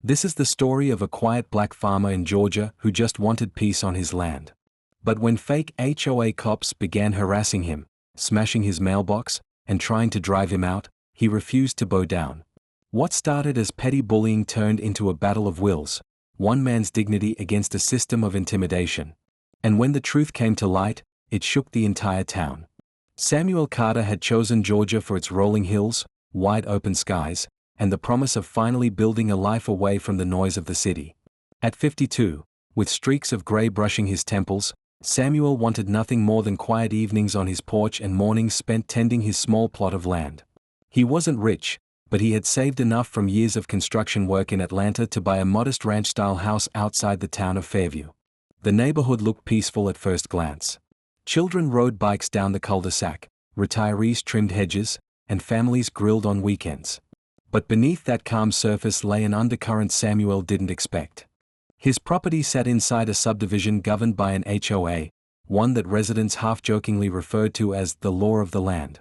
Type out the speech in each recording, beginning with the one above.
This is the story of a quiet black farmer in Georgia who just wanted peace on his land. But when fake HOA cops began harassing him, smashing his mailbox, and trying to drive him out, he refused to bow down. What started as petty bullying turned into a battle of wills, one man's dignity against a system of intimidation. And when the truth came to light, it shook the entire town. Samuel Carter had chosen Georgia for its rolling hills, wide open skies, and the promise of finally building a life away from the noise of the city. At 52, with streaks of gray brushing his temples, Samuel wanted nothing more than quiet evenings on his porch and mornings spent tending his small plot of land. He wasn't rich, but he had saved enough from years of construction work in Atlanta to buy a modest ranch-style house outside the town of Fairview. The neighborhood looked peaceful at first glance. Children rode bikes down the cul-de-sac, retirees trimmed hedges, and families grilled on weekends. But beneath that calm surface lay an undercurrent Samuel didn't expect. His property sat inside a subdivision governed by an HOA, one that residents half-jokingly referred to as the law of the land.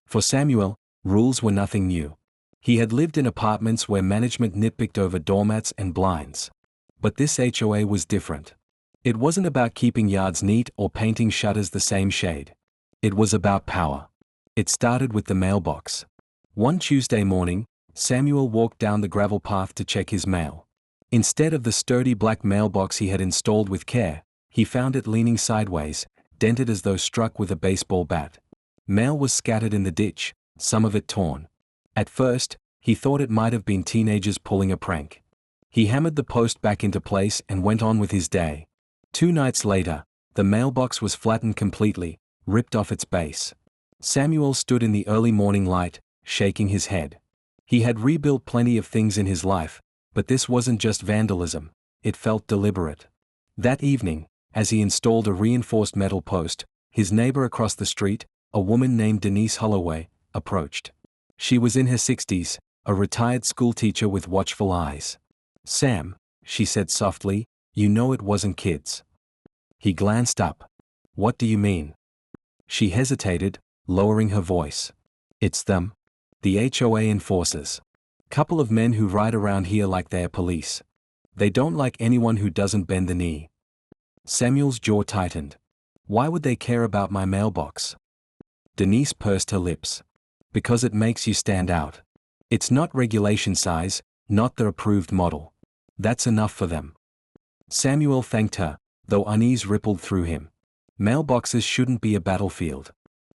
For Samuel, rules were nothing new. He had lived in apartments where management nitpicked over doormats and blinds. But this HOA was different. It wasn't about keeping yards neat or painting shutters the same shade. It was about power. It started with the mailbox. One Tuesday morning, Samuel walked down the gravel path to check his mail. Instead of the sturdy black mailbox he had installed with care, he found it leaning sideways, dented as though struck with a baseball bat. Mail was scattered in the ditch, some of it torn. At first, he thought it might have been teenagers pulling a prank. He hammered the post back into place and went on with his day. 2 nights later, the mailbox was flattened completely, ripped off its base. Samuel stood in the early morning light, shaking his head. He had rebuilt plenty of things in his life, but this wasn't just vandalism, it felt deliberate. That evening, as he installed a reinforced metal post, his neighbor across the street, a woman named Denise Holloway, approached. She was in her 60s, a retired schoolteacher with watchful eyes. "Sam," she said softly, "you know it wasn't kids." He glanced up. "What do you mean?" She hesitated, lowering her voice. "It's them. The HOA enforcers. Couple of men who ride around here like they're police. They don't like anyone who doesn't bend the knee." Samuel's jaw tightened. "Why would they care about my mailbox?" Denise pursed her lips. "Because it makes you stand out. It's not regulation size, not the approved model. That's enough for them." Samuel thanked her, though unease rippled through him. Mailboxes shouldn't be a battlefield.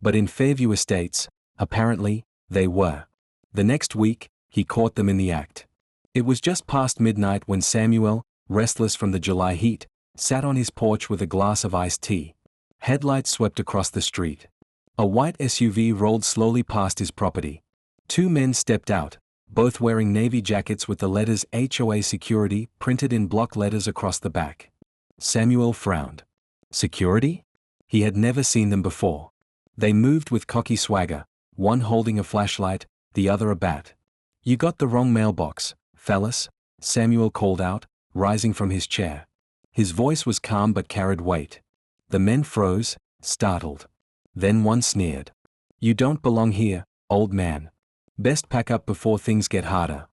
But in Fairview Estates, apparently, they were. The next week, he caught them in the act. It was just past midnight when Samuel, restless from the July heat, sat on his porch with a glass of iced tea. Headlights swept across the street. A white SUV rolled slowly past his property. 2 men stepped out, both wearing navy jackets with the letters HOA Security printed in block letters across the back. Samuel frowned. Security? He had never seen them before. They moved with cocky swagger, one holding a flashlight, the other a bat. "You got the wrong mailbox, fellas," Samuel called out, rising from his chair. His voice was calm but carried weight. The men froze, startled. Then one sneered. "You don't belong here, old man. Best pack up before things get harder."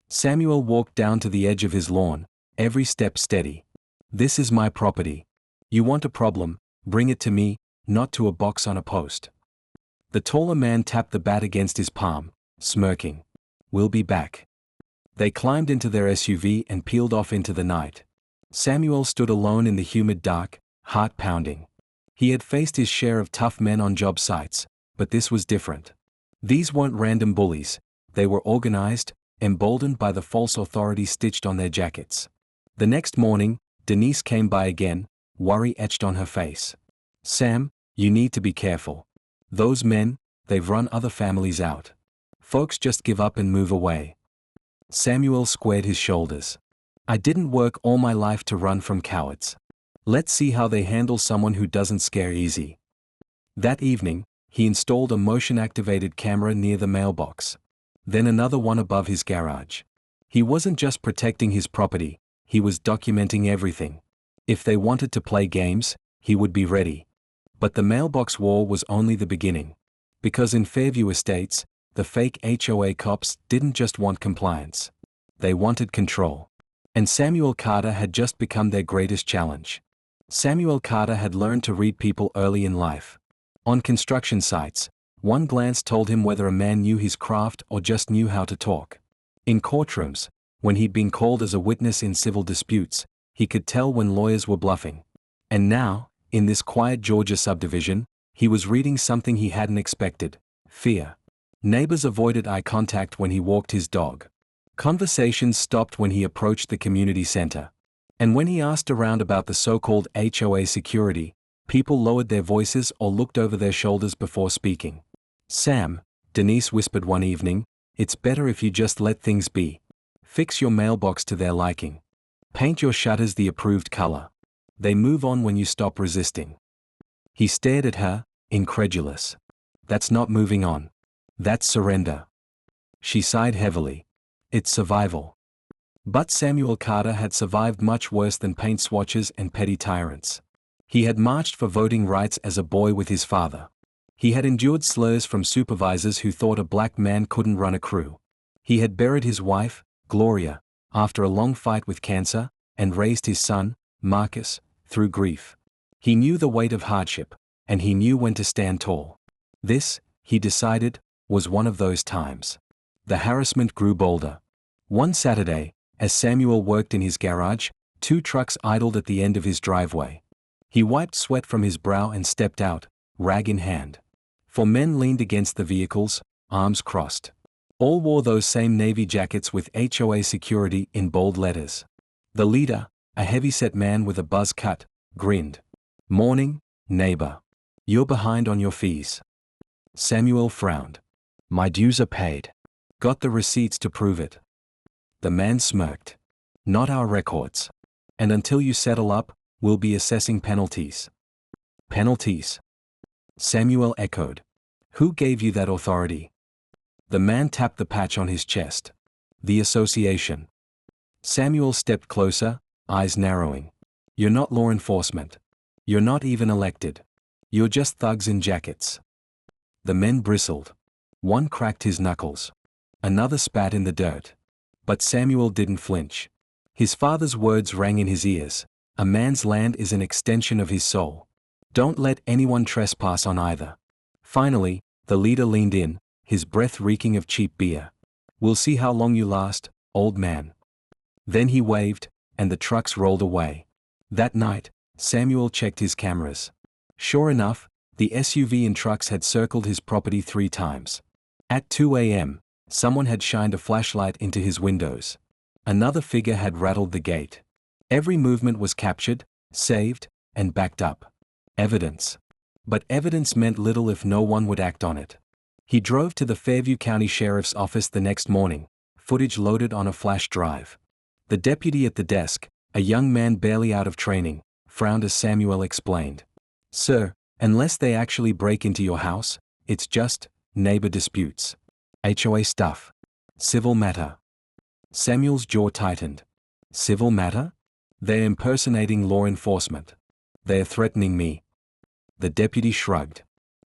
Samuel walked down to the edge of his lawn, every step steady. "This is my property. You want a problem, bring it to me, not to a box on a post." The taller man tapped the bat against his palm, smirking. "We'll be back." They climbed into their SUV and peeled off into the night. Samuel stood alone in the humid dark, heart pounding. He had faced his share of tough men on job sites, but this was different. These weren't random bullies, they were organized, emboldened by the false authority stitched on their jackets. The next morning, Denise came by again, worry etched on her face. "Sam, you need to be careful. Those men, they've run other families out. Folks just give up and move away." Samuel squared his shoulders. "I didn't work all my life to run from cowards. Let's see how they handle someone who doesn't scare easy." That evening, he installed a motion-activated camera near the mailbox. Then another one above his garage. He wasn't just protecting his property, he was documenting everything. If they wanted to play games, he would be ready. But the mailbox war was only the beginning. Because in Fairview Estates, the fake HOA cops didn't just want compliance. They wanted control. And Samuel Carter had just become their greatest challenge. Samuel Carter had learned to read people early in life. On construction sites, one glance told him whether a man knew his craft or just knew how to talk. In courtrooms, when he'd been called as a witness in civil disputes, he could tell when lawyers were bluffing. And now, in this quiet Georgia subdivision, he was reading something he hadn't expected: fear. Neighbors avoided eye contact when he walked his dog. Conversations stopped when he approached the community center. And when he asked around about the so-called HOA security, people lowered their voices or looked over their shoulders before speaking. "Sam," Denise whispered one evening, "it's better if you just let things be. Fix your mailbox to their liking. Paint your shutters the approved color. They move on when you stop resisting." He stared at her, incredulous. "That's not moving on. That's surrender." She sighed heavily. "It's survival." But Samuel Carter had survived much worse than paint swatches and petty tyrants. He had marched for voting rights as a boy with his father. He had endured slurs from supervisors who thought a black man couldn't run a crew. He had buried his wife, Gloria, after a long fight with cancer, and raised his son, Marcus, through grief. He knew the weight of hardship, and he knew when to stand tall. This, he decided, was one of those times. The harassment grew bolder. One Saturday, as Samuel worked in his garage, 2 trucks idled at the end of his driveway. He wiped sweat from his brow and stepped out, rag in hand. 4 men leaned against the vehicles, arms crossed. All wore those same navy jackets with HOA security in bold letters. The leader, a heavy-set man with a buzz cut, grinned. "Morning, neighbor. You're behind on your fees." Samuel frowned. "My dues are paid. Got the receipts to prove it." The man smirked. "Not our records. And until you settle up, we'll be assessing penalties." "Penalties?" Samuel echoed. "Who gave you that authority?" The man tapped the patch on his chest. "The association." Samuel stepped closer, eyes narrowing. "You're not law enforcement. You're not even elected. You're just thugs in jackets." The men bristled. One cracked his knuckles. Another spat in the dirt. But Samuel didn't flinch. His father's words rang in his ears: "A man's land is an extension of his soul. Don't let anyone trespass on either." Finally, the leader leaned in, his breath reeking of cheap beer. "We'll see how long you last, old man." Then he waved, and the trucks rolled away. That night, Samuel checked his cameras. Sure enough, the SUV and trucks had circled his property 3 times. At 2 a.m., someone had shined a flashlight into his windows. Another figure had rattled the gate. Every movement was captured, saved, and backed up. Evidence. But evidence meant little if no one would act on it. He drove to the Fairview County Sheriff's Office the next morning, footage loaded on a flash drive. The deputy at the desk, a young man barely out of training, frowned as Samuel explained. "Sir, unless they actually break into your house, it's just neighbor disputes. HOA stuff. Civil matter." Samuel's jaw tightened. "Civil matter? They're impersonating law enforcement. They're threatening me." The deputy shrugged.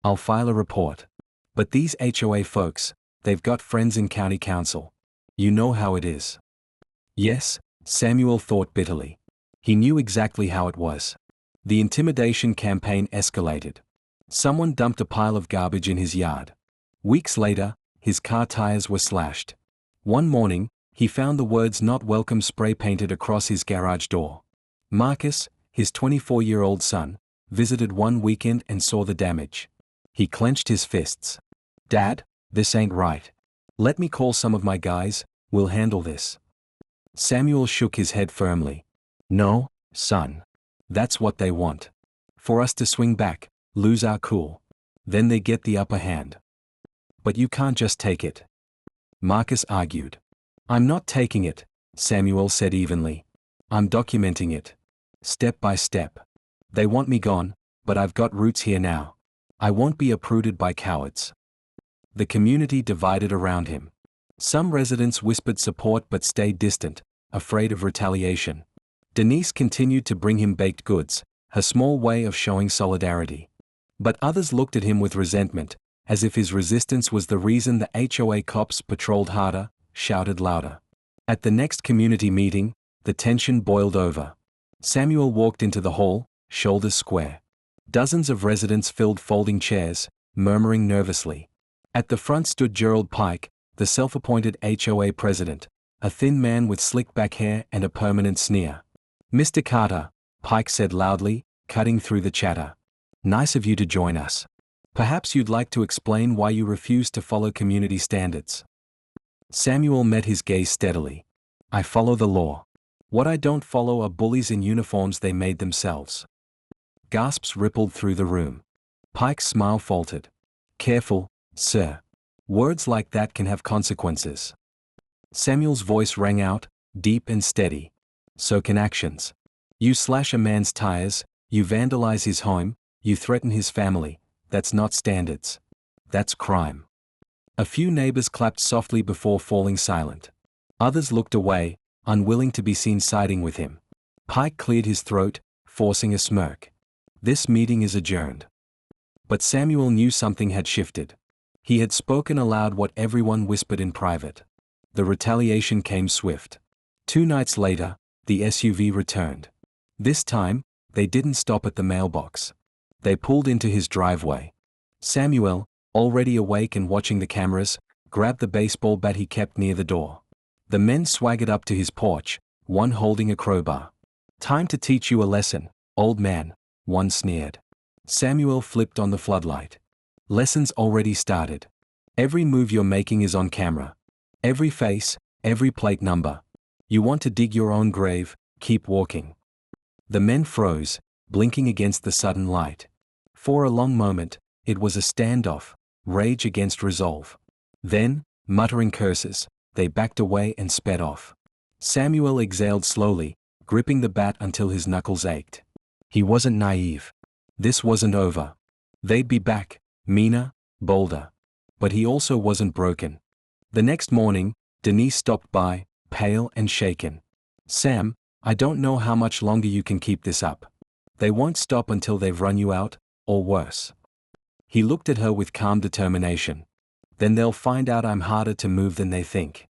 "I'll file a report. But these HOA folks, they've got friends in county council. You know how it is." Yes, Samuel thought bitterly. He knew exactly how it was. The intimidation campaign escalated. Someone dumped a pile of garbage in his yard. Weeks later, his car tires were slashed. One morning, he found the words "Not Welcome" spray painted across his garage door. Marcus, his 24-year-old son, visited one weekend and saw the damage. He clenched his fists. "Dad, this ain't right. Let me call some of my guys, we'll handle this." Samuel shook his head firmly. "No, son. That's what they want. For us to swing back, lose our cool. Then they get the upper hand." "But you can't just take it," Marcus argued. "I'm not taking it," Samuel said evenly. "I'm documenting it. Step by step. They want me gone, but I've got roots here now. I won't be uprooted by cowards." The community divided around him. Some residents whispered support but stayed distant, afraid of retaliation. Denise continued to bring him baked goods, her small way of showing solidarity. But others looked at him with resentment, as if his resistance was the reason the HOA cops patrolled harder, shouted louder. At the next community meeting, the tension boiled over. Samuel walked into the hall, shoulders square. Dozens of residents filled folding chairs, murmuring nervously. At the front stood Gerald Pike, the self-appointed HOA president, a thin man with slick-back hair and a permanent sneer. "Mr. Carter," Pike said loudly, cutting through the chatter. "Nice of you to join us. Perhaps you'd like to explain why you refuse to follow community standards." Samuel met his gaze steadily. "I follow the law. What I don't follow are bullies in uniforms they made themselves." Gasps rippled through the room. Pike's smile faltered. "Careful, sir. Words like that can have consequences." Samuel's voice rang out, deep and steady. "So can actions. You slash a man's tires, you vandalize his home, you threaten his family. That's not standards. That's crime." A few neighbors clapped softly before falling silent. Others looked away, unwilling to be seen siding with him. Pike cleared his throat, forcing a smirk. "This meeting is adjourned." But Samuel knew something had shifted. He had spoken aloud what everyone whispered in private. The retaliation came swift. 2 nights later, the SUV returned. This time, they didn't stop at the mailbox. They pulled into his driveway. Samuel, already awake and watching the cameras, grabbed the baseball bat he kept near the door. The men swaggered up to his porch, one holding a crowbar. "Time to teach you a lesson, old man," one sneered. Samuel flipped on the floodlight. "Lessons already started. Every move you're making is on camera. Every face, every plate number. You want to dig your own grave, keep walking." The men froze, blinking against the sudden light. For a long moment, it was a standoff, rage against resolve. Then, muttering curses, they backed away and sped off. Samuel exhaled slowly, gripping the bat until his knuckles ached. He wasn't naive. This wasn't over. They'd be back, meaner, bolder. But he also wasn't broken. The next morning, Denise stopped by, pale and shaken. "Sam, I don't know how much longer you can keep this up. They won't stop until they've run you out, or worse." He looked at her with calm determination. "Then they'll find out I'm harder to move than they think."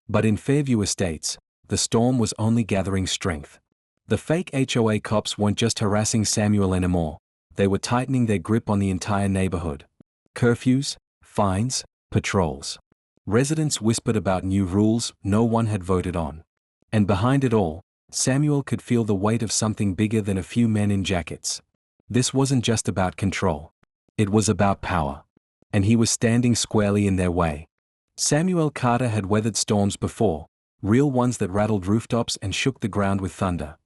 But in Fairview Estates, the storm was only gathering strength. The fake HOA cops weren't just harassing Samuel anymore, they were tightening their grip on the entire neighborhood. Curfews, fines, patrols. Residents whispered about new rules no one had voted on. And behind it all, Samuel could feel the weight of something bigger than a few men in jackets. This wasn't just about control. It was about power. And he was standing squarely in their way. Samuel Carter had weathered storms before, real ones that rattled rooftops and shook the ground with thunder.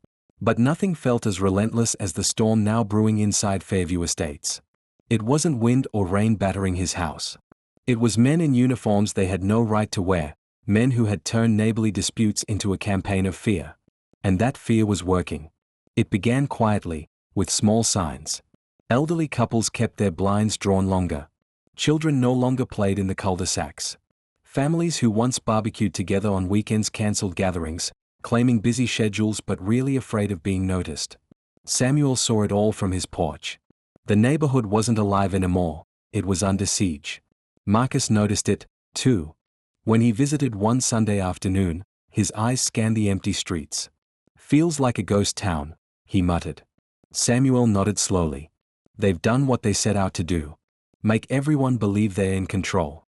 But nothing felt as relentless as the storm now brewing inside Fairview Estates. It wasn't wind or rain battering his house. It was men in uniforms they had no right to wear, men who had turned neighborly disputes into a campaign of fear. And that fear was working. It began quietly, with small signs. Elderly couples kept their blinds drawn longer. Children no longer played in the cul-de-sacs. Families who once barbecued together on weekends canceled gatherings, claiming busy schedules but really afraid of being noticed. Samuel saw it all from his porch. The neighborhood wasn't alive anymore, it was under siege. Marcus noticed it, too. When he visited one Sunday afternoon, his eyes scanned the empty streets. "Feels like a ghost town," he muttered. Samuel nodded slowly. "They've done what they set out to do. Make everyone believe they're in control."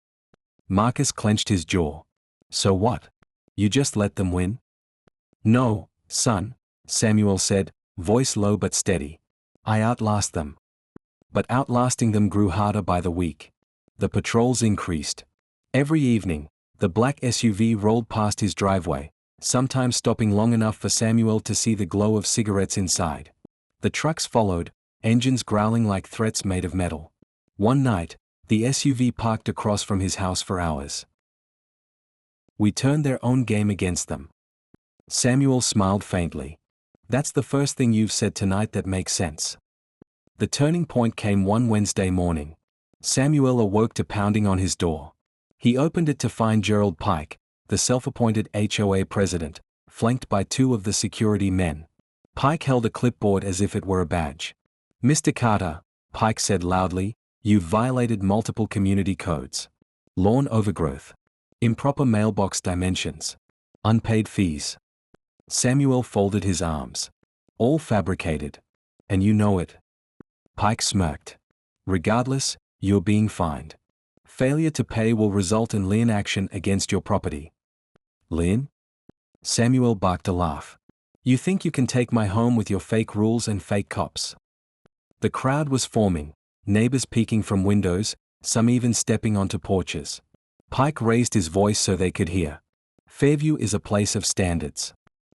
Marcus clenched his jaw. "So what? You just let them win?" "No, son," Samuel said, voice low but steady. "I outlast them." But outlasting them grew harder by the week. The patrols increased. Every evening, the black SUV rolled past his driveway, sometimes stopping long enough for Samuel to see the glow of cigarettes inside. The trucks followed, engines growling like threats made of metal. One night, the SUV parked across from his house for hours. "We turned their own game against them." Samuel smiled faintly. "That's the first thing you've said tonight that makes sense." The turning point came one Wednesday morning. Samuel awoke to pounding on his door. He opened it to find Gerald Pike, the self-appointed HOA president, flanked by 2 of the security men. Pike held a clipboard as if it were a badge. "Mr. Carter," Pike said loudly, "you've violated multiple community codes. Lawn overgrowth. Improper mailbox dimensions. Unpaid fees. Samuel folded his arms. All fabricated. And you know it. Pike smirked. Regardless, you're being fined. Failure to pay will result in lien action against your property. Lien? Samuel barked a laugh. You think you can take my home with your fake rules and fake cops? The crowd was forming, neighbors peeking from windows, some even stepping onto porches. Pike raised his voice so they could hear. Fairview is a place of standards.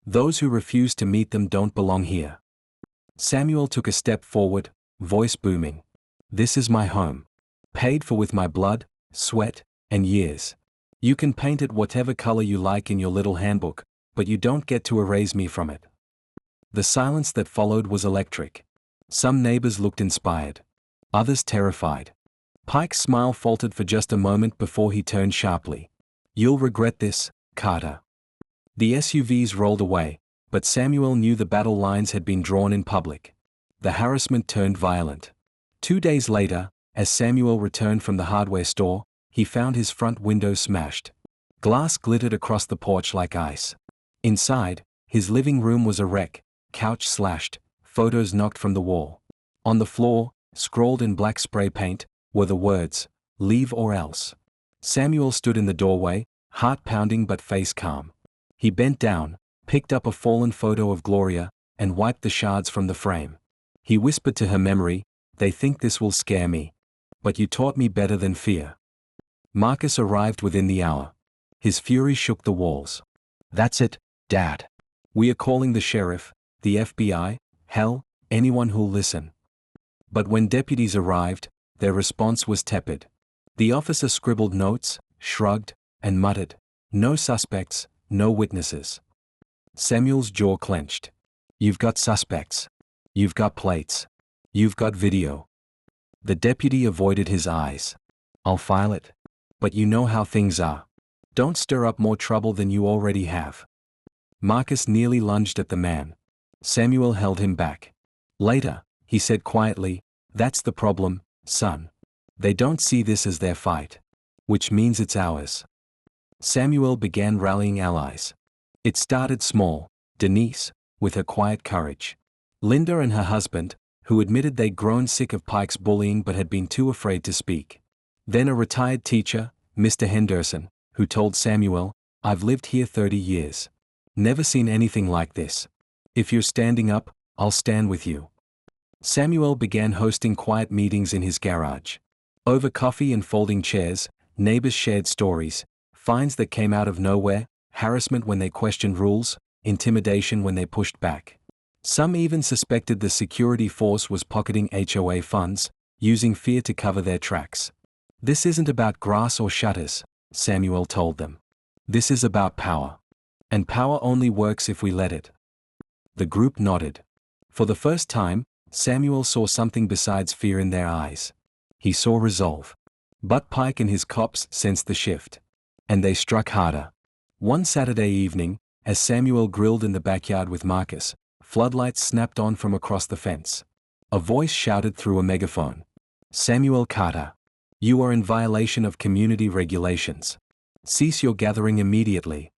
Those who refuse to meet them don't belong here. Samuel took a step forward, voice booming. This is my home. Paid for with my blood, sweat, and years. You can paint it whatever color you like in your little handbook, but you don't get to erase me from it. The silence that followed was electric. Some neighbors looked inspired. Others terrified. Pike's smile faltered for just a moment before he turned sharply. You'll regret this, Carter. The SUVs rolled away, but Samuel knew the battle lines had been drawn in public. The harassment turned violent. 2 days later, as Samuel returned from the hardware store, he found his front window smashed. Glass glittered across the porch like ice. Inside, his living room was a wreck, couch slashed, photos knocked from the wall. On the floor, scrawled in black spray paint, were the words, "Leave or else." Samuel stood in the doorway, heart pounding but face calm. He bent down, picked up a fallen photo of Gloria, and wiped the shards from the frame. He whispered to her memory, "They think this will scare me. But you taught me better than fear." Marcus arrived within the hour. His fury shook the walls. "That's it, Dad. We are calling the sheriff, the FBI, hell, anyone who'll listen." But when deputies arrived, their response was tepid. The officer scribbled notes, shrugged, and muttered, "No suspects, no witnesses." Samuel's jaw clenched. "You've got suspects. You've got plates. You've got video." The deputy avoided his eyes. "I'll file it. But you know how things are. Don't stir up more trouble than you already have." Marcus nearly lunged at the man. Samuel held him back. "Later," he said quietly, "that's the problem, son. They don't see this as their fight. Which means it's ours." Samuel began rallying allies. It started small. Denise, with her quiet courage. Linda and her husband, who admitted they'd grown sick of Pike's bullying but had been too afraid to speak. Then a retired teacher, Mr. Henderson, who told Samuel, "I've lived here 30 years. Never seen anything like this. If you're standing up, I'll stand with you." Samuel began hosting quiet meetings in his garage. Over coffee and folding chairs, neighbors shared stories, fines that came out of nowhere, harassment when they questioned rules, intimidation when they pushed back. Some even suspected the security force was pocketing HOA funds, using fear to cover their tracks. "This isn't about grass or shutters," Samuel told them. "This is about power. And power only works if we let it." The group nodded. For the first time, Samuel saw something besides fear in their eyes. He saw resolve. But Pike and his cops sensed the shift. And they struck harder. One Saturday evening, as Samuel grilled in the backyard with Marcus, floodlights snapped on from across the fence. A voice shouted through a megaphone. "Samuel Carter. You are in violation of community regulations. Cease your gathering immediately."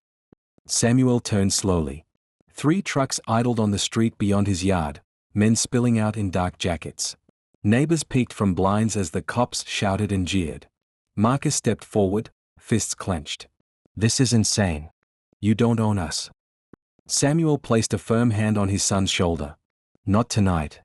Samuel turned slowly. 3 trucks idled on the street beyond his yard, men spilling out in dark jackets. Neighbors peeked from blinds as the cops shouted and jeered. Marcus stepped forward, fists clenched. "This is insane. You don't own us." Samuel placed a firm hand on his son's shoulder. "Not tonight."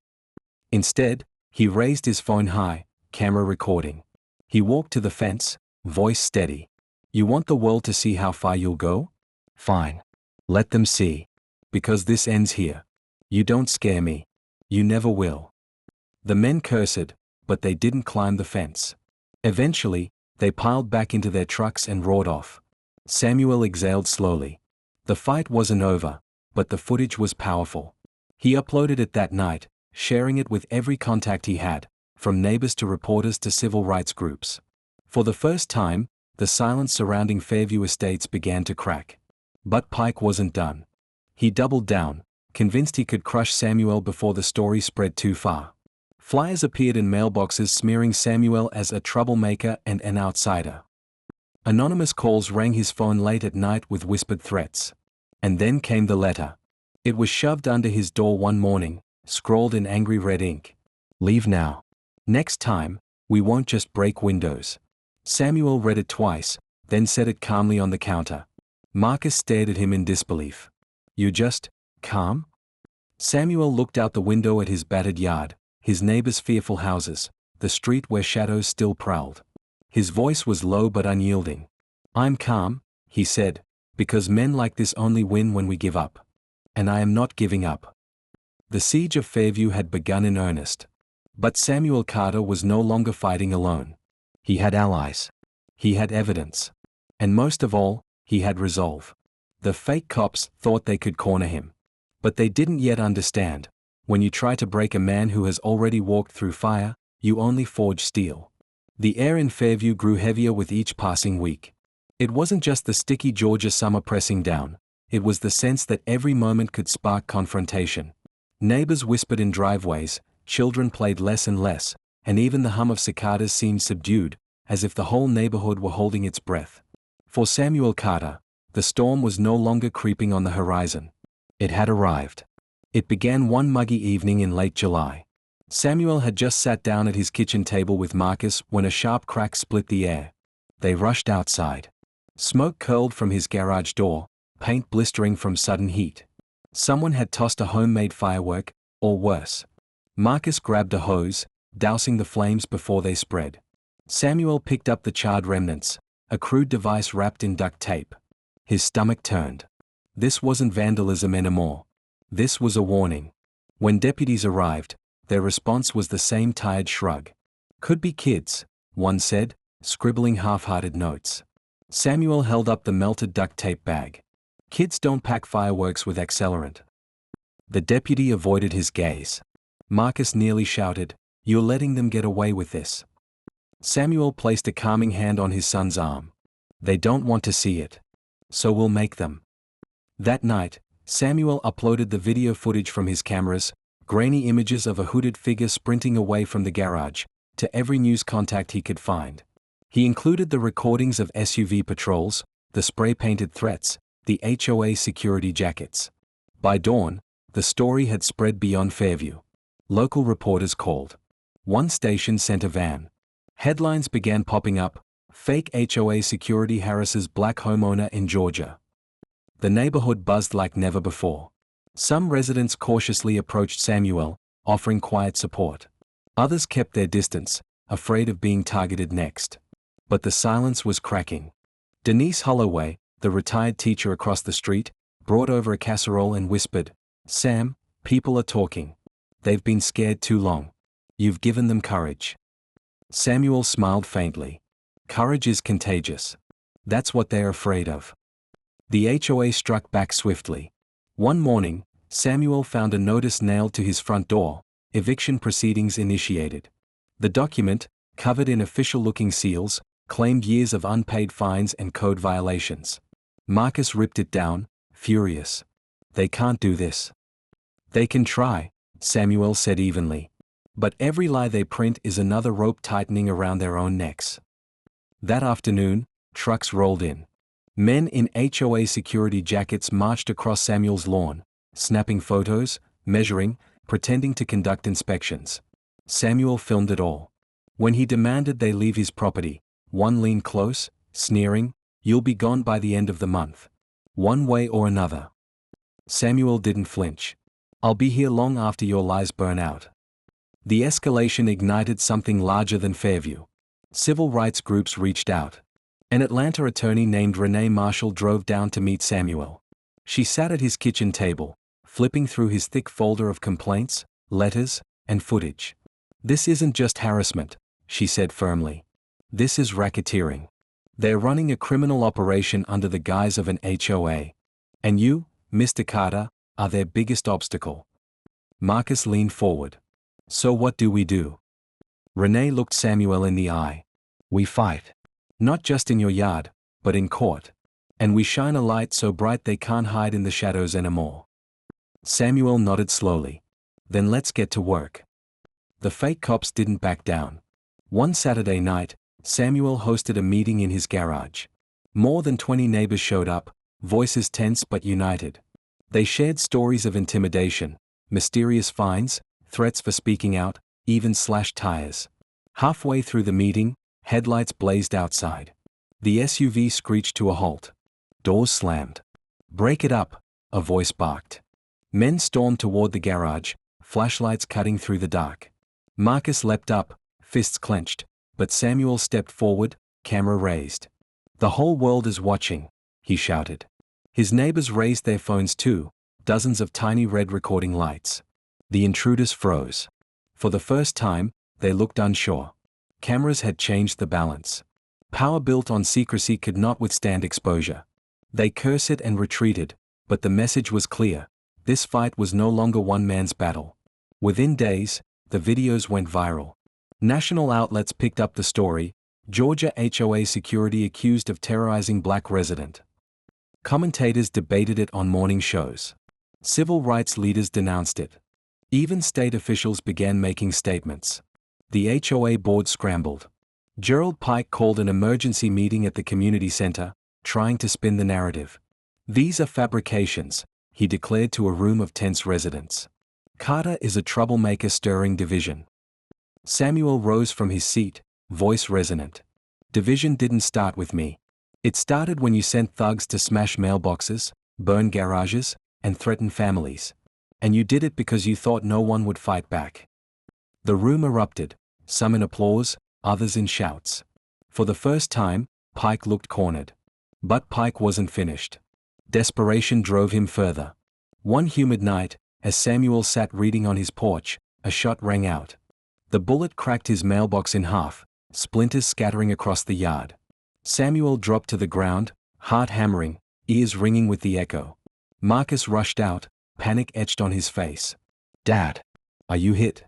Instead, he raised his phone high, camera recording. He walked to the fence, voice steady. "You want the world to see how far you'll go? Fine. Let them see. Because this ends here. You don't scare me. You never will." The men cursed, but they didn't climb the fence. Eventually, they piled back into their trucks and roared off. Samuel exhaled slowly. The fight wasn't over, but the footage was powerful. He uploaded it that night, sharing it with every contact he had, from neighbors to reporters to civil rights groups. For the first time, the silence surrounding Fairview Estates began to crack. But Pike wasn't done. He doubled down, convinced he could crush Samuel before the story spread too far. Flyers appeared in mailboxes smearing Samuel as a troublemaker and an outsider. Anonymous calls rang his phone late at night with whispered threats. And then came the letter. It was shoved under his door one morning, scrawled in angry red ink. Leave now. Next time, we won't just break windows. Samuel read it twice, then set it calmly on the counter. Marcus stared at him in disbelief. You just, calm? Samuel looked out the window at his battered yard, his neighbors' fearful houses, the street where shadows still prowled. His voice was low but unyielding. I'm calm, he said, because men like this only win when we give up. And I am not giving up. The siege of Fairview had begun in earnest. But Samuel Carter was no longer fighting alone. He had allies. He had evidence. And most of all, he had resolve. The fake cops thought they could corner him. But they didn't yet understand. When you try to break a man who has already walked through fire, you only forge steel. The air in Fairview grew heavier with each passing week. It wasn't just the sticky Georgia summer pressing down, it was the sense that every moment could spark confrontation. Neighbors whispered in driveways, children played less and less, and even the hum of cicadas seemed subdued, as if the whole neighborhood were holding its breath. For Samuel Carter, the storm was no longer creeping on the horizon. It had arrived. It began one muggy evening in late July. Samuel had just sat down at his kitchen table with Marcus when a sharp crack split the air. They rushed outside. Smoke curled from his garage door, paint blistering from sudden heat. Someone had tossed a homemade firework, or worse. Marcus grabbed a hose, dousing the flames before they spread. Samuel picked up the charred remnants, a crude device wrapped in duct tape. His stomach turned. This wasn't vandalism anymore. This was a warning. When deputies arrived, their response was the same tired shrug. Could be kids, one said, scribbling half-hearted notes. Samuel held up the melted duct tape bag. Kids don't pack fireworks with accelerant. The deputy avoided his gaze. Marcus nearly shouted, "You're letting them get away with this." Samuel placed a calming hand on his son's arm. They don't want to see it. So we'll make them. That night, Samuel uploaded the video footage from his cameras, grainy images of a hooded figure sprinting away from the garage, to every news contact he could find. He included the recordings of SUV patrols, the spray-painted threats, the HOA security jackets. By dawn, the story had spread beyond Fairview. Local reporters called. One station sent a van. Headlines began popping up, "Fake HOA security harasses black homeowner in Georgia." The neighborhood buzzed like never before. Some residents cautiously approached Samuel, offering quiet support. Others kept their distance, afraid of being targeted next. But the silence was cracking. Denise Holloway, the retired teacher across the street, brought over a casserole and whispered, "Sam, people are talking. They've been scared too long. You've given them courage." Samuel smiled faintly. Courage is contagious. That's what they're afraid of. The HOA struck back swiftly. One morning, Samuel found a notice nailed to his front door, "Eviction proceedings initiated." The document, covered in official-looking seals, claimed years of unpaid fines and code violations. Marcus ripped it down, furious. "They can't do this." "They can try," Samuel said evenly. "But every lie they print is another rope tightening around their own necks." That afternoon, trucks rolled in. Men in HOA security jackets marched across Samuel's lawn, snapping photos, measuring, pretending to conduct inspections. Samuel filmed it all. When he demanded they leave his property, one leaned close, sneering, "You'll be gone by the end of the month. One way or another." Samuel didn't flinch. "I'll be here long after your lies burn out." The escalation ignited something larger than Fairview. Civil rights groups reached out. An Atlanta attorney named Renee Marshall drove down to meet Samuel. She sat at his kitchen table, flipping through his thick folder of complaints, letters, and footage. "This isn't just harassment," she said firmly. "This is racketeering. They're running a criminal operation under the guise of an HOA. And you, Mr. Carter, are their biggest obstacle." Marcus leaned forward. "So what do we do?" Renee looked Samuel in the eye. "We fight. Not just in your yard, but in court. And we shine a light so bright they can't hide in the shadows anymore." Samuel nodded slowly. "Then let's get to work." The fake cops didn't back down. One Saturday night, Samuel hosted a meeting in his garage. More than 20 neighbors showed up, voices tense but united. They shared stories of intimidation, mysterious fines, threats for speaking out, even slashed tires. Halfway through the meeting, headlights blazed outside. The SUV screeched to a halt. Doors slammed. "Break it up," a voice barked. Men stormed toward the garage, flashlights cutting through the dark. Marcus leapt up, fists clenched, but Samuel stepped forward, camera raised. "The whole world is watching," he shouted. His neighbors raised their phones too, dozens of tiny red recording lights. The intruders froze. For the first time, they looked unsure. Cameras had changed the balance. Power built on secrecy could not withstand exposure. They cursed and retreated, but the message was clear. This fight was no longer one man's battle. Within days, the videos went viral. National outlets picked up the story: Georgia HOA security accused of terrorizing black resident. Commentators debated it on morning shows. Civil rights leaders denounced it. Even state officials began making statements. The HOA board scrambled. Gerald Pike called an emergency meeting at the community center, trying to spin the narrative. "These are fabrications," he declared to a room of tense residents. "Carter is a troublemaker stirring division." Samuel rose from his seat, voice resonant. "Division didn't start with me. It started when you sent thugs to smash mailboxes, burn garages, and threaten families. And you did it because you thought no one would fight back." The room erupted, some in applause, others in shouts. For the first time, Pike looked cornered. But Pike wasn't finished. Desperation drove him further. One humid night, as Samuel sat reading on his porch, a shot rang out. The bullet cracked his mailbox in half, splinters scattering across the yard. Samuel dropped to the ground, heart hammering, ears ringing with the echo. Marcus rushed out, panic etched on his face. "Dad, are you hit?"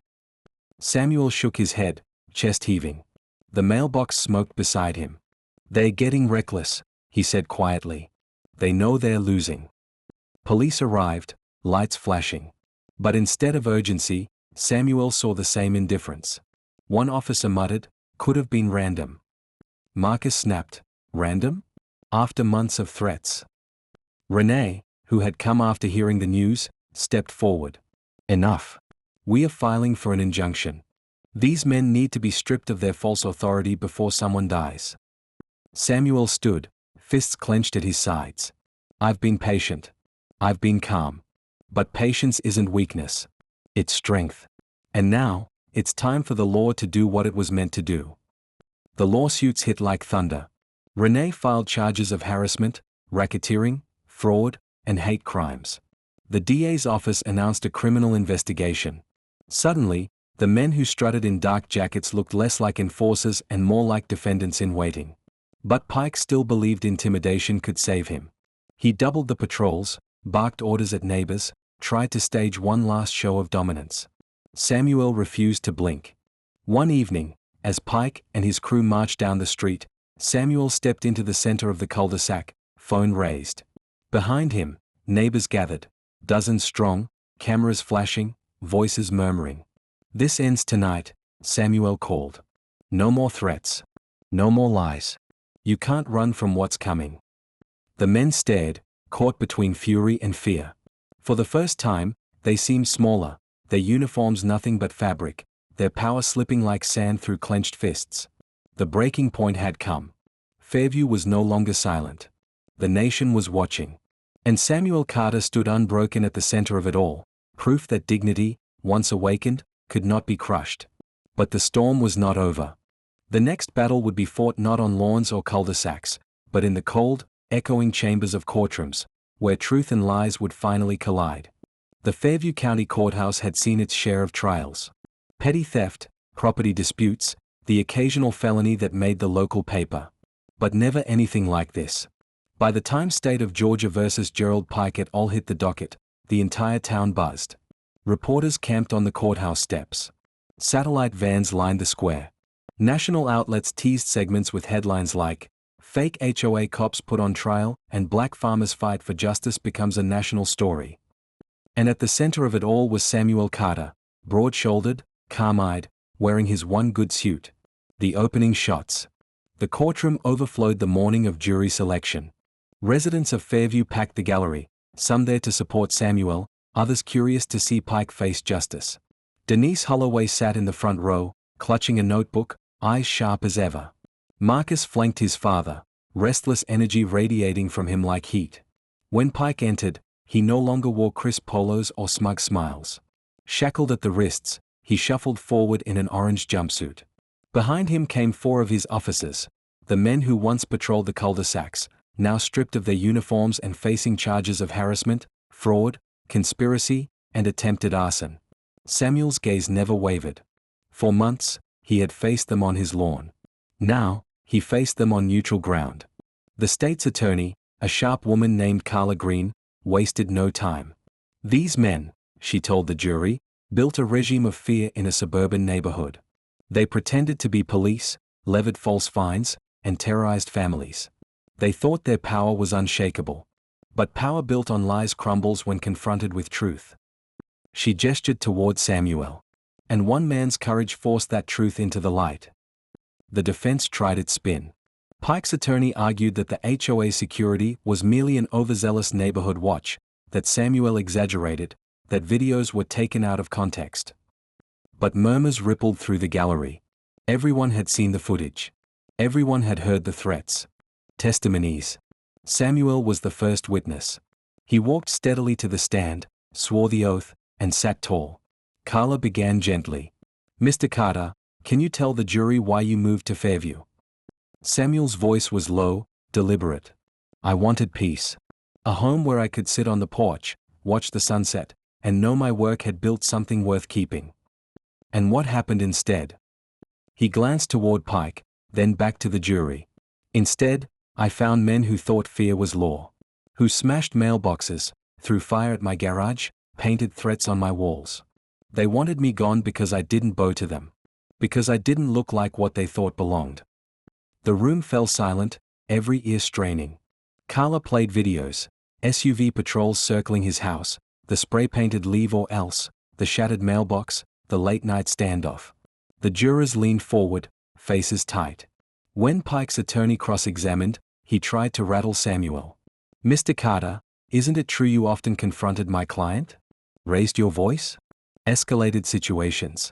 Samuel shook his head, chest heaving. The mailbox smoked beside him. "They're getting reckless," he said quietly. "They know they're losing." Police arrived, lights flashing. But instead of urgency, Samuel saw the same indifference. One officer muttered, "Could have been random." Marcus snapped, "Random? After months of threats." Renee, who had come after hearing the news, stepped forward. "Enough. We are filing for an injunction. These men need to be stripped of their false authority before someone dies." Samuel stood, fists clenched at his sides. "I've been patient. I've been calm. But patience isn't weakness. It's strength. And now, it's time for the law to do what it was meant to do." The lawsuits hit like thunder. Renee filed charges of harassment, racketeering, fraud, and hate crimes. The DA's office announced a criminal investigation. Suddenly, the men who strutted in dark jackets looked less like enforcers and more like defendants in waiting. But Pike still believed intimidation could save him. He doubled the patrols, barked orders at neighbors, tried to stage one last show of dominance. Samuel refused to blink. One evening, as Pike and his crew marched down the street, Samuel stepped into the center of the cul-de-sac, phone raised. Behind him, neighbors gathered, dozens strong, cameras flashing, voices murmuring. "This ends tonight," Samuel called. "No more threats. No more lies. You can't run from what's coming." The men stared, caught between fury and fear. For the first time, they seemed smaller, their uniforms nothing but fabric, their power slipping like sand through clenched fists. The breaking point had come. Fairview was no longer silent. The nation was watching. And Samuel Carter stood unbroken at the center of it all, proof that dignity, once awakened, could not be crushed. But the storm was not over. The next battle would be fought not on lawns or cul-de-sacs, but in the cold, echoing chambers of courtrooms, where truth and lies would finally collide. The Fairview County Courthouse had seen its share of trials. Petty theft, property disputes, the occasional felony that made the local paper. But never anything like this. By the time State of Georgia versus Gerald Pike et al. Hit the docket, the entire town buzzed. Reporters camped on the courthouse steps. Satellite vans lined the square. National outlets teased segments with headlines like, "Fake HOA cops put on trial and black farmers fight for justice becomes a national story." And at the center of it all was Samuel Carter, broad-shouldered, calm-eyed, wearing his one good suit. The opening shots. The courtroom overflowed the morning of jury selection. Residents of Fairview packed the gallery, some there to support Samuel, others curious to see Pike face justice. Denise Holloway sat in the front row, clutching a notebook, eyes sharp as ever. Marcus flanked his father, restless energy radiating from him like heat. When Pike entered, he no longer wore crisp polos or smug smiles. Shackled at the wrists, he shuffled forward in an orange jumpsuit. Behind him came 4 of his officers, the men who once patrolled the cul-de-sacs, now stripped of their uniforms and facing charges of harassment, fraud, conspiracy, and attempted arson. Samuel's gaze never wavered. For months, he had faced them on his lawn. Now, he faced them on neutral ground. The state's attorney, a sharp woman named Carla Green, wasted no time. These men, she told the jury, built a regime of fear in a suburban neighborhood. They pretended to be police, levied false fines, and terrorized families. They thought their power was unshakable. But power built on lies crumbles when confronted with truth. She gestured toward Samuel. And one man's courage forced that truth into the light. The defense tried its spin. Pike's attorney argued that the HOA security was merely an overzealous neighborhood watch, that Samuel exaggerated, that videos were taken out of context. But murmurs rippled through the gallery. Everyone had seen the footage. Everyone had heard the threats. Testimonies. Samuel was the first witness. He walked steadily to the stand, swore the oath, and sat tall. Carla began gently. "Mr. Carter, can you tell the jury why you moved to Fairview?" Samuel's voice was low, deliberate. "I wanted peace. A home where I could sit on the porch, watch the sunset, and know my work had built something worth keeping." And what happened instead? He glanced toward Pike, then back to the jury. "Instead, I found men who thought fear was law. Who smashed mailboxes, threw fire at my garage, painted threats on my walls. They wanted me gone because I didn't bow to them. Because I didn't look like what they thought belonged." The room fell silent, every ear straining. Carla played videos, SUV patrols circling his house, the spray-painted "Leave or Else," the shattered mailbox, the late-night standoff. The jurors leaned forward, faces tight. When Pike's attorney cross-examined, he tried to rattle Samuel. "Mr. Carter, isn't it true you often confronted my client? Raised your voice? Escalated situations?"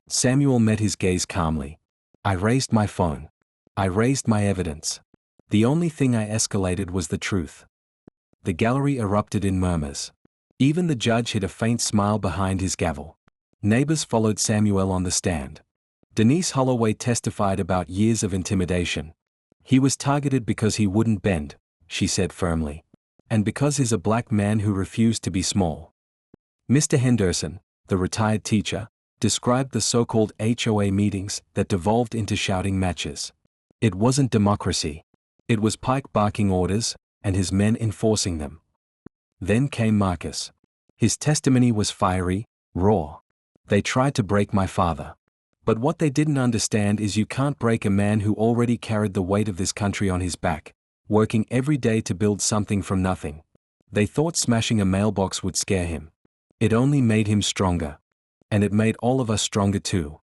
Samuel met his gaze calmly. "I raised my phone. I raised my evidence. The only thing I escalated was the truth." The gallery erupted in murmurs. Even the judge hid a faint smile behind his gavel. Neighbors followed Samuel on the stand. Denise Holloway testified about years of intimidation. "He was targeted because he wouldn't bend," she said firmly. "And because he's a black man who refused to be small." Mr. Henderson, the retired teacher, described the so-called HOA meetings that devolved into shouting matches. It wasn't democracy. It was Pike barking orders, and his men enforcing them. Then came Marcus. His testimony was fiery, raw. "They tried to break my father. But what they didn't understand is you can't break a man who already carried the weight of this country on his back, working every day to build something from nothing. They thought smashing a mailbox would scare him. It only made him stronger. And it made all of us stronger too."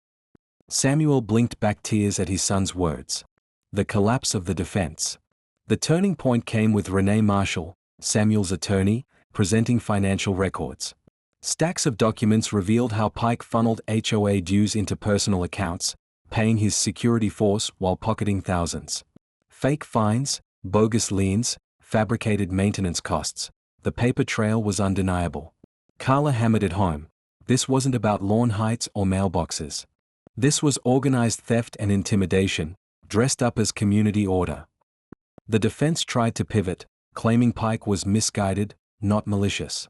Samuel blinked back tears at his son's words. The collapse of the defense. The turning point came with Renee Marshall, Samuel's attorney, presenting financial records. Stacks of documents revealed how Pike funneled HOA dues into personal accounts, paying his security force while pocketing thousands. Fake fines, bogus liens, fabricated maintenance costs. The paper trail was undeniable. Carla hammered it home. This wasn't about lawn heights or mailboxes. This was organized theft and intimidation, dressed up as community order. The defense tried to pivot, claiming Pike was misguided, not malicious.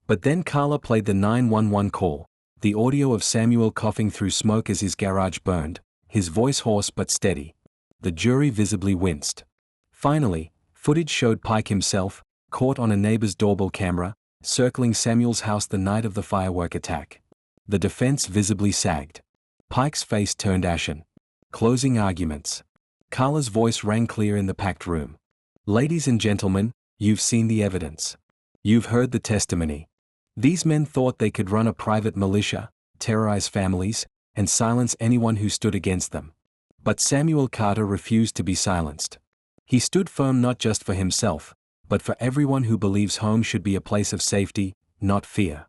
But then Carla played the 911 call, the audio of Samuel coughing through smoke as his garage burned, his voice hoarse but steady. The jury visibly winced. Finally, footage showed Pike himself, caught on a neighbor's doorbell camera, circling Samuel's house the night of the firework attack. The defense visibly sagged. Pike's face turned ashen. Closing arguments. Carla's voice rang clear in the packed room. "Ladies and gentlemen, you've seen the evidence. You've heard the testimony. These men thought they could run a private militia, terrorize families, and silence anyone who stood against them. But Samuel Carter refused to be silenced. He stood firm not just for himself, but for everyone who believes home should be a place of safety, not fear.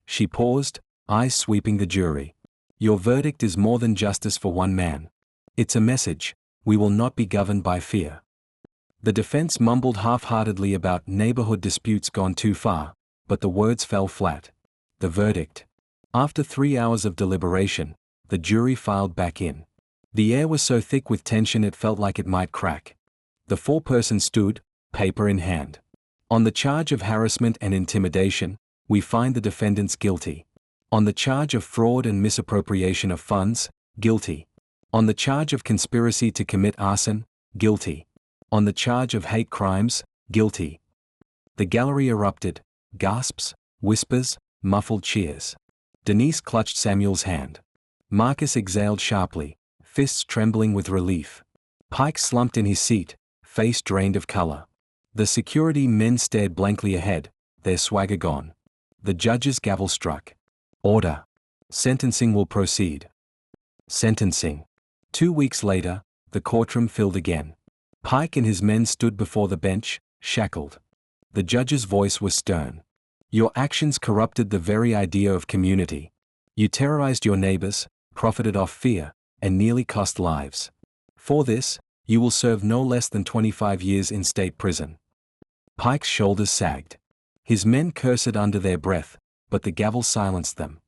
She paused, eyes sweeping the jury. Your verdict is more than justice for one man. It's a message: we will not be governed by fear. The defense mumbled half-heartedly about neighborhood disputes gone too far, but the words fell flat. The verdict. After 3 hours of deliberation, the jury filed back in. The air was so thick with tension it felt like it might crack. The foreperson stood, paper in hand. On the charge of harassment and intimidation, we find the defendants guilty. On the charge of fraud and misappropriation of funds, guilty. On the charge of conspiracy to commit arson, guilty. On the charge of hate crimes, guilty. The gallery erupted, gasps, whispers, muffled cheers. Denise clutched Samuel's hand. Marcus exhaled sharply, fists trembling with relief. Pike slumped in his seat, face drained of color. The security men stared blankly ahead, their swagger gone. The judge's gavel struck. Order. Sentencing will proceed. Sentencing. 2 weeks later, the courtroom filled again. Pike and his men stood before the bench, shackled. The judge's voice was stern. Your actions corrupted the very idea of community. You terrorized your neighbors, profited off fear, and nearly cost lives. For this, you will serve no less than 25 years in state prison. Pike's shoulders sagged. His men cursed under their breath, but the gavel silenced them.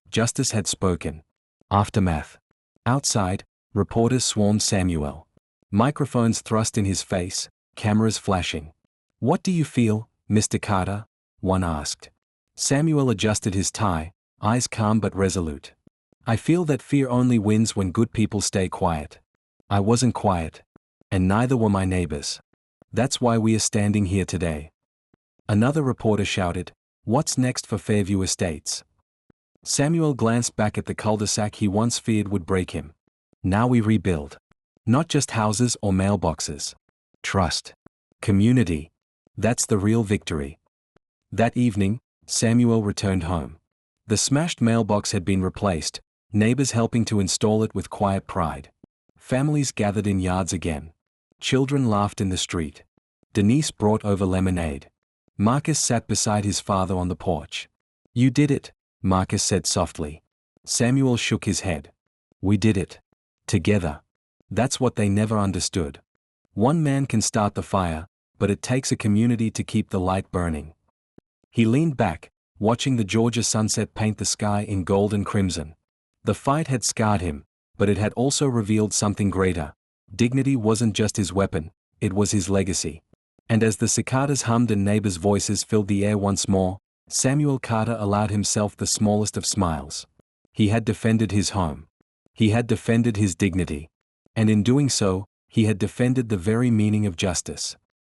Justice had spoken. Aftermath. Outside, reporters swarmed Samuel. Microphones thrust in his face, cameras flashing. What do you feel, Mr. Carter? One asked. Samuel adjusted his tie, eyes calm but resolute. I feel that fear only wins when good people stay quiet. I wasn't quiet. And neither were my neighbors. That's why we are standing here today. Another reporter shouted, What's next for Fairview Estates? Samuel glanced back at the cul-de-sac he once feared would break him. Now we rebuild. Not just houses or mailboxes. Trust. Community. That's the real victory. That evening, Samuel returned home. The smashed mailbox had been replaced, neighbors helping to install it with quiet pride. Families gathered in yards again. Children laughed in the street. Denise brought over lemonade. Marcus sat beside his father on the porch. You did it, Marcus said softly. Samuel shook his head. We did it. Together. That's what they never understood. One man can start the fire, but it takes a community to keep the light burning. He leaned back, watching the Georgia sunset paint the sky in gold and crimson. The fight had scarred him, but it had also revealed something greater. Dignity wasn't just his weapon, it was his legacy. And as the cicadas hummed and neighbors' voices filled the air once more, Samuel Carter allowed himself the smallest of smiles. He had defended his home. He had defended his dignity. And in doing so, he had defended the very meaning of justice.